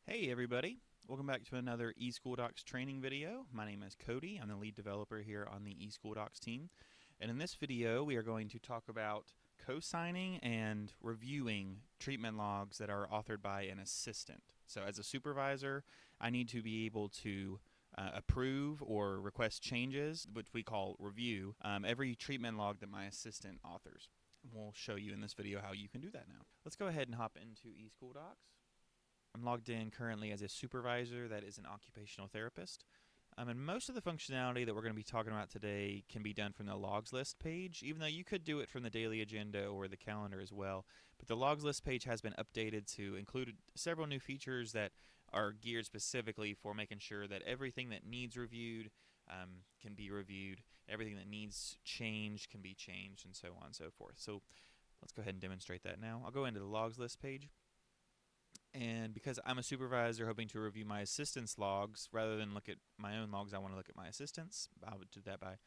Hey everybody, welcome back to another eSchoolDocs training video. My name is Cody. I'm the lead developer here on the eSchoolDocs team. And in this video we are going to talk about co-signing and reviewing treatment logs that are authored by an assistant. So as a supervisor, I need to be able to approve or request changes, which we call review, every treatment log that my assistant authors. We'll show you in this video how you can do that now. Let's go ahead and hop into eSchoolDocs. I'm logged in currently as a supervisor that is an occupational therapist. And most of the functionality that we're going to be talking about today can be done from the logs list page, even though you could do it from the daily agenda or the calendar as well. But the logs list page has been updated to include several new features that are geared specifically for making sure that everything that needs reviewed can be reviewed, everything that needs changed can be changed, and so on and so forth. So let's go ahead and demonstrate that now. I'll go into the logs list page. And because I'm a supervisor hoping to review my assistant's logs, rather than look at my own logs, I want to look at my assistant's. I would do that by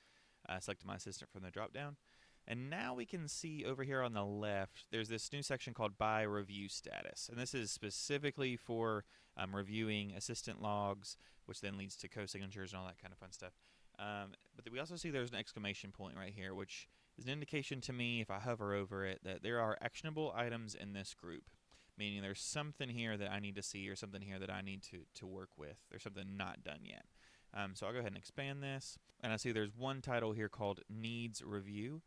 selecting my assistant from the drop-down. And now we can see over here on the left, there's this new section called By Review Status. And this is specifically for reviewing assistant logs, which then leads to co-signatures and all that kind of fun stuff. But we also see there's an exclamation point right here, which is an indication to me, if I hover over it, that there are actionable items in this group. Meaning there's something here that I need to see or something here that I need to work with. There's something not done yet. So I'll go ahead and expand this. And I see there's one title here called Needs Review.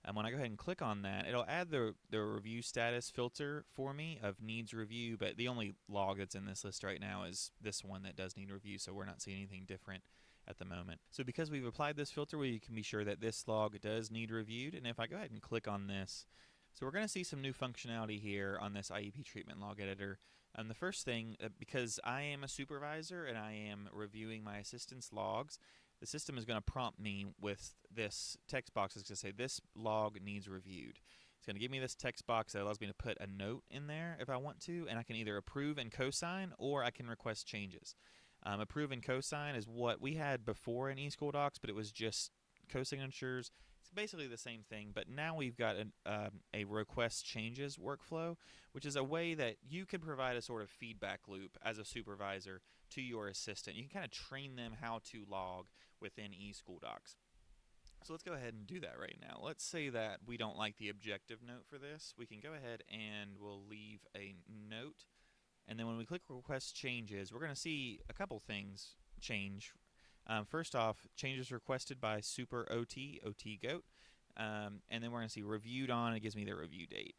And when I go ahead and click on that, it'll add the review status filter for me of Needs Review. But the only log that's in this list right now is this one that does need review. So we're not seeing anything different at the moment. So because we've applied this filter, we can be sure that this log does need reviewed. And if I go ahead and click on this, so we're going to see some new functionality here on this IEP treatment log editor. The first thing, because I am a supervisor and I am reviewing my assistant's logs, the system is going to prompt me with this text box. It's going to say this log needs reviewed. It's going to give me this text box that allows me to put a note in there if I want to, and I can either approve and co-sign or I can request changes. Approve and co-sign is what we had before in eSchoolDocs, but it was just co-signatures. It's basically the same thing, but now we've got a request changes workflow, which is a way that you can provide a sort of feedback loop as a supervisor to your assistant. You can kind of train them how to log within eSchoolDocs. So let's go ahead and do that right now. Let's say that we don't like the objective note for this. We can go ahead and we'll leave a note. And then when we click request changes, we're going to see a couple things change. First off, changes requested by Super OT Goat, and then we're going to see reviewed on. It gives me the review date.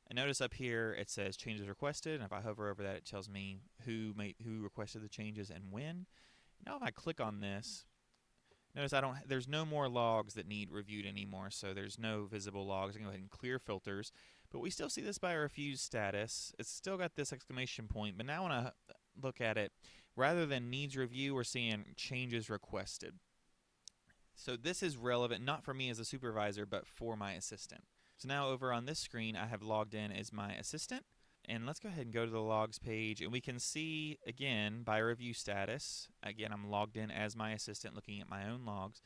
And notice up here it says changes requested, and if I hover over that, it tells me who requested the changes and when. Now if I click on this, notice there's no more logs that need reviewed anymore, so there's no visible logs. I can go ahead and clear filters, but we still see this by refused status. It's still got this exclamation point, but now when I look at it, rather than needs review, we're seeing changes requested. So this is relevant not for me as a supervisor, but for my assistant. So now over on this screen, I have logged in as my assistant. And let's go ahead and go to the logs page, and we can see, again, by review status. Again, I'm logged in as my assistant looking at my own logs.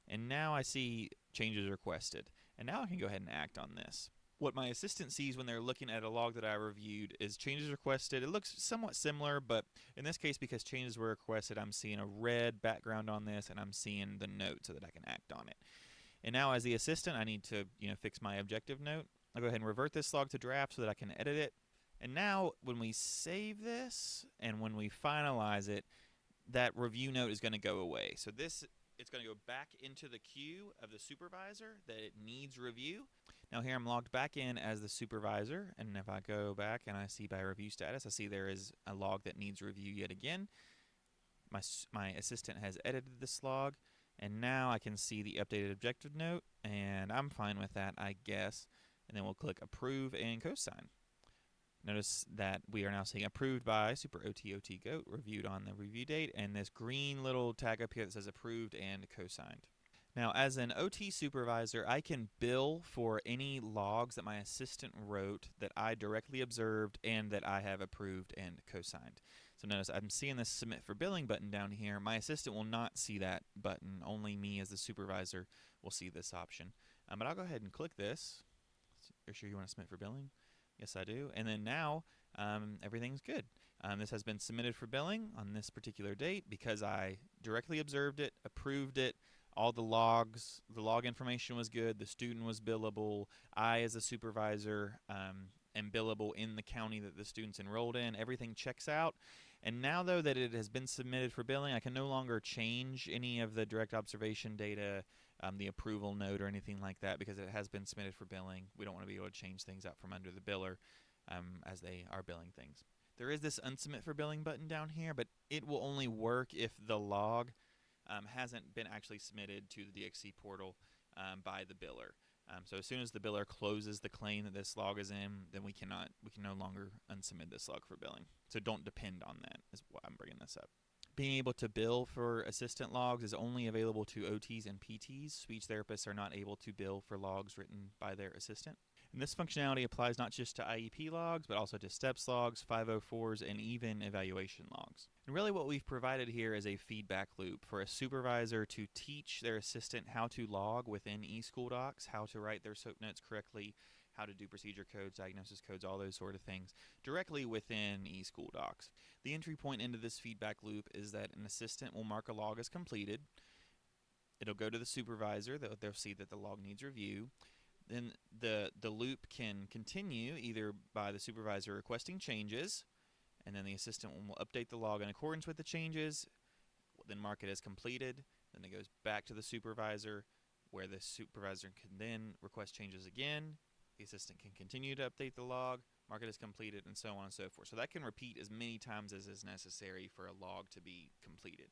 And now I see changes requested. And now I can go ahead and act on this. What my assistant sees when they're looking at a log that I reviewed is changes requested. It looks somewhat similar, but in this case, because changes were requested, I'm seeing a red background on this, and I'm seeing the note so that I can act on it. And now as the assistant, I need to fix my objective note. I'll go ahead and revert this log to draft so that I can edit it. And now when we save this and when we finalize it, that review note is going to go away. So it's going to go back into the queue of the supervisor that it needs review. Now here I'm logged back in as the supervisor, and if I go back and I see by review status, I see there is a log that needs review yet again. My assistant has edited this log, and now I can see the updated objective note, and I'm fine with that, I guess. And then we'll click approve and co-sign. Notice that we are now seeing approved by Super OT Goat, reviewed on the review date, and this green little tag up here that says approved and co-signed. Now, as an OT supervisor, I can bill for any logs that my assistant wrote that I directly observed and that I have approved and co-signed. So notice I'm seeing this submit for billing button down here. My assistant will not see that button. Only me as the supervisor will see this option. But I'll go ahead and click this. Are you sure you want to submit for billing? Yes, I do. And then now everything's good. This has been submitted for billing on this particular date because I directly observed it, approved it, all the logs, the log information was good, the student was billable, I as a supervisor am billable in the county that the student's enrolled in, everything checks out. And now though that it has been submitted for billing, I can no longer change any of the direct observation data, the approval note or anything like that, because it has been submitted for billing. We don't want to be able to change things out from under the biller as they are billing things. There is this unsubmit for billing button down here, but it will only work if the log hasn't been actually submitted to the DXC portal by the biller. So as soon as the biller closes the claim that this log is in, then we can no longer unsubmit this log for billing. So don't depend on that, is why I'm bringing this up. Being able to bill for assistant logs is only available to OTs and PTs. Speech therapists are not able to bill for logs written by their assistant. And this functionality applies not just to IEP logs, but also to STEPS logs, 504s, and even evaluation logs. And really what we've provided here is a feedback loop for a supervisor to teach their assistant how to log within eSchoolDocs, how to write their SOAP notes correctly, how to do procedure codes, diagnosis codes, all those sort of things, directly within eSchoolDocs. The entry point into this feedback loop is that an assistant will mark a log as completed. It'll go to the supervisor. They'll see that the log needs review. Then the loop can continue either by the supervisor requesting changes, and then the assistant will update the log in accordance with the changes, then mark it as completed. Then it goes back to the supervisor, where the supervisor can then request changes again. The assistant can continue to update the log, mark it as completed, and so on and so forth. So that can repeat as many times as is necessary for a log to be completed.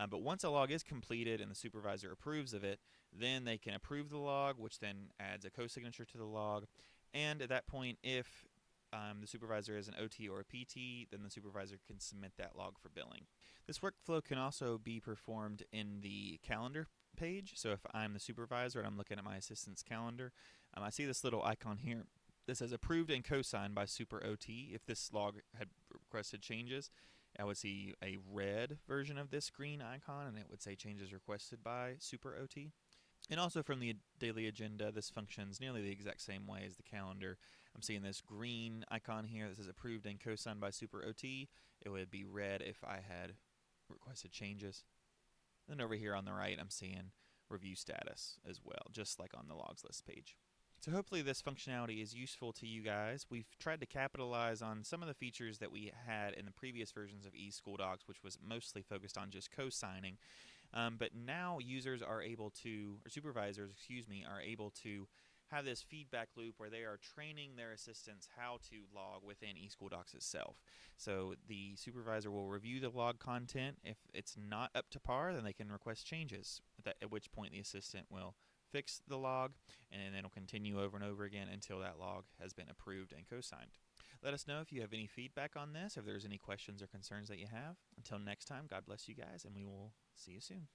But once a log is completed and the supervisor approves of it, then they can approve the log, which then adds a co-signature to the log. And at that point, if the supervisor is an OT or a PT, then the supervisor can submit that log for billing. This workflow can also be performed in the calendar page. So if I'm the supervisor and I'm looking at my assistant's calendar, I see this little icon here that says approved and co-signed by Super OT. If this log had requested changes, I would see a red version of this green icon, and it would say changes requested by Super OT. And also from the daily agenda, this functions nearly the exact same way as the calendar. I'm seeing this green icon here that says approved and co-signed by Super OT. It would be red if I had requested changes. Then over here on the right, I'm seeing review status as well, just like on the logs list page. So hopefully this functionality is useful to you guys. We've tried to capitalize on some of the features that we had in the previous versions of eSchoolDocs, which was mostly focused on just co-signing. But now users are able to, or supervisors, are able to have this feedback loop where they are training their assistants how to log within eSchoolDocs itself. So the supervisor will review the log content. If it's not up to par, then they can request changes, at which point the assistant will fix the log, and then it'll continue over and over again until that log has been approved and co-signed. Let us know if you have any feedback on this, if there's any questions or concerns that you have. Until next time, God bless you guys, and we will see you soon.